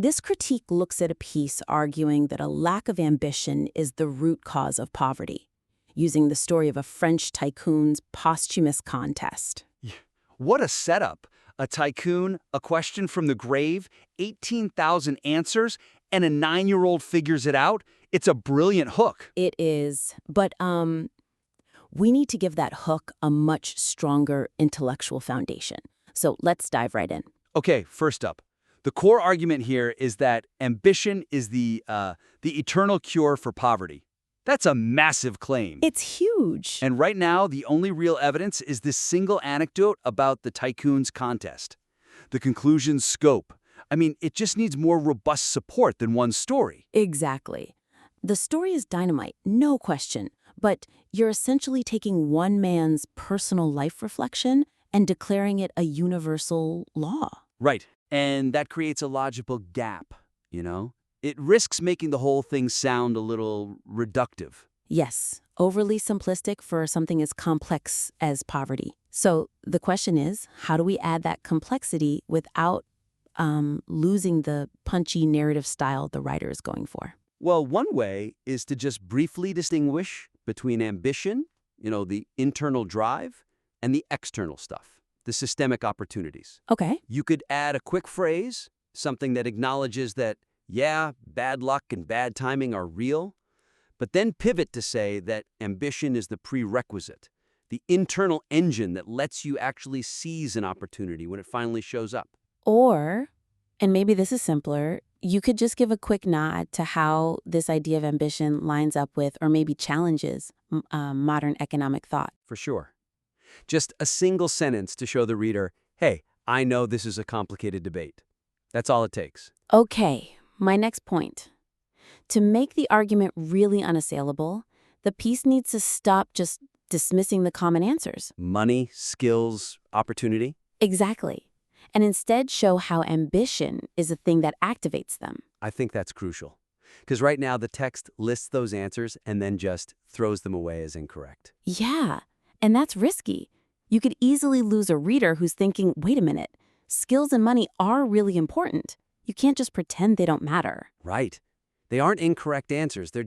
This critique looks at a piece arguing that a lack of ambition is the root cause of poverty, using the story of a French tycoon's posthumous contest. What a setup. A tycoon, a question from the grave, 18,000 answers, and a 9-year-old figures it out. It's a brilliant hook. It is, but we need to give that hook a much stronger intellectual foundation. So let's dive right in. Okay, first up. The core argument here is that ambition is the eternal cure for poverty. That's a massive claim. It's huge. And right now, the only real evidence is this single anecdote about the tycoon's contest. The conclusion's scope. I mean, it just needs more robust support than one story. Exactly. The story is dynamite, no question. But you're essentially taking one man's personal life reflection and declaring it a universal law. Right. And that creates a logical gap, you know? It risks making the whole thing sound a little reductive. Yes, overly simplistic for something as complex as poverty. So the question is, how do we add that complexity without losing the punchy narrative style the writer is going for? Well, one way is to just briefly distinguish between ambition, the internal drive, and the external stuff, the systemic opportunities. Okay. You could add a quick phrase, something that acknowledges that, yeah, bad luck and bad timing are real, but then pivot to say that ambition is the prerequisite, the internal engine that lets you actually seize an opportunity when it finally shows up. Or, and maybe this is simpler, you could just give a quick nod to how this idea of ambition lines up with or maybe challenges modern economic thought. For sure. Just a single sentence to show the reader, hey, I know this is a complicated debate. That's all it takes. Okay, my next point. To make the argument really unassailable, the piece needs to stop just dismissing the common answers. Money, skills, opportunity. Exactly. And instead show how ambition is the thing that activates them. I think that's crucial. Because right now the text lists those answers and then just throws them away as incorrect. Yeah, and that's risky. You could easily lose a reader who's thinking, wait a minute, skills and money are really important. You can't just pretend they don't matter. Right. They aren't incorrect answers. They're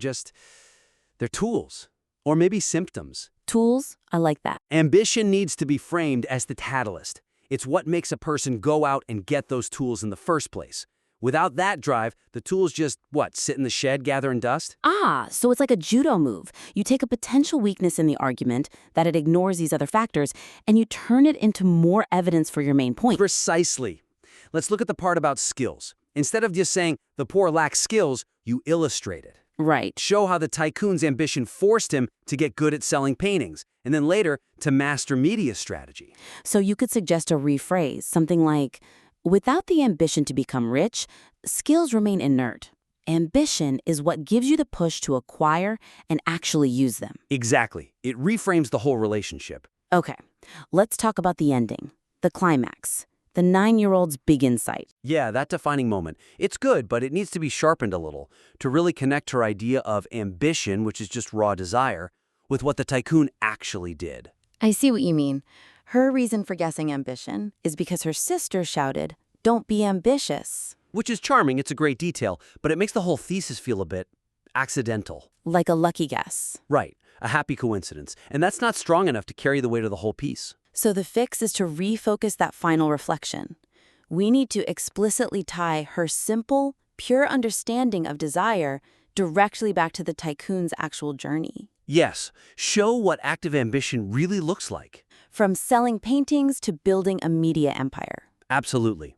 tools. Or maybe symptoms. Tools? I like that. Ambition needs to be framed as the catalyst. It's what makes a person go out and get those tools in the first place. Without that drive, the tools just, sit in the shed gathering dust? Ah, so it's like a judo move. You take a potential weakness in the argument, that it ignores these other factors, and you turn it into more evidence for your main point. Precisely. Let's look at the part about skills. Instead of just saying, the poor lack skills, you illustrate it. Right. Show how the tycoon's ambition forced him to get good at selling paintings, and then later to master media strategy. So you could suggest a rephrase, something like, without the ambition to become rich, skills remain inert. Ambition is what gives you the push to acquire and actually use them. Exactly. It reframes the whole relationship. Okay, let's talk about the ending, the climax, the 9-year-old's big insight. Yeah, that defining moment. It's good, but it needs to be sharpened a little to really connect her idea of ambition, which is just raw desire, with what the tycoon actually did. I see what you mean. Her reason for guessing ambition is because her sister shouted, "Don't be ambitious." Which is charming, it's a great detail, but it makes the whole thesis feel a bit accidental. Like a lucky guess. Right, a happy coincidence. And that's not strong enough to carry the weight of the whole piece. So the fix is to refocus that final reflection. We need to explicitly tie her simple, pure understanding of desire directly back to the tycoon's actual journey. Yes, show what active ambition really looks like. From selling paintings to building a media empire. Absolutely.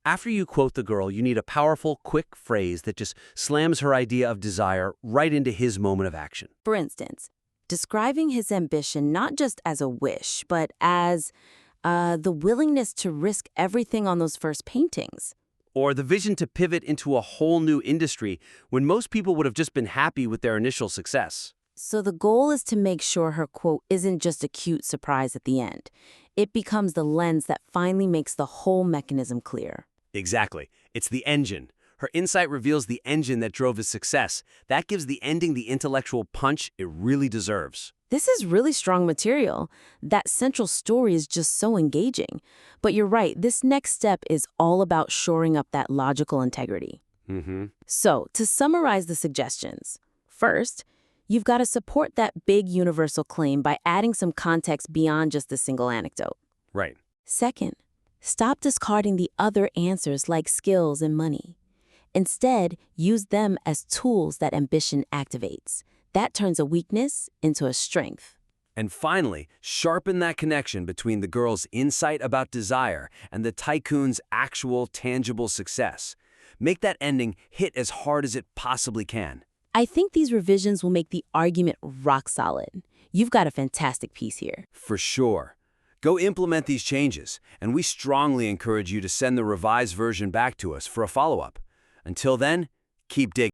After you quote the girl, you need a powerful, quick phrase that just slams her idea of desire right into his moment of action. For instance, describing his ambition not just as a wish, but as the willingness to risk everything on those first paintings. Or the vision to pivot into a whole new industry when most people would have just been happy with their initial success. So the goal is to make sure her quote isn't just a cute surprise at the end. It becomes the lens that finally makes the whole mechanism clear. Exactly. It's the engine. Her insight reveals the engine that drove his success. That gives the ending the intellectual punch it really deserves. This is really strong material. That central story is just so engaging. But you're right, this next step is all about shoring up that logical integrity. Mm-hmm. So, to summarize the suggestions, first, you've got to support that big universal claim by adding some context beyond just a single anecdote. Right. Second, stop discarding the other answers like skills and money. Instead, use them as tools that ambition activates. That turns a weakness into a strength. And finally, sharpen that connection between the girl's insight about desire and the tycoon's actual, tangible success. Make that ending hit as hard as it possibly can. I think these revisions will make the argument rock solid. You've got a fantastic piece here. For sure. Go implement these changes, and we strongly encourage you to send the revised version back to us for a follow-up. Until then, keep digging.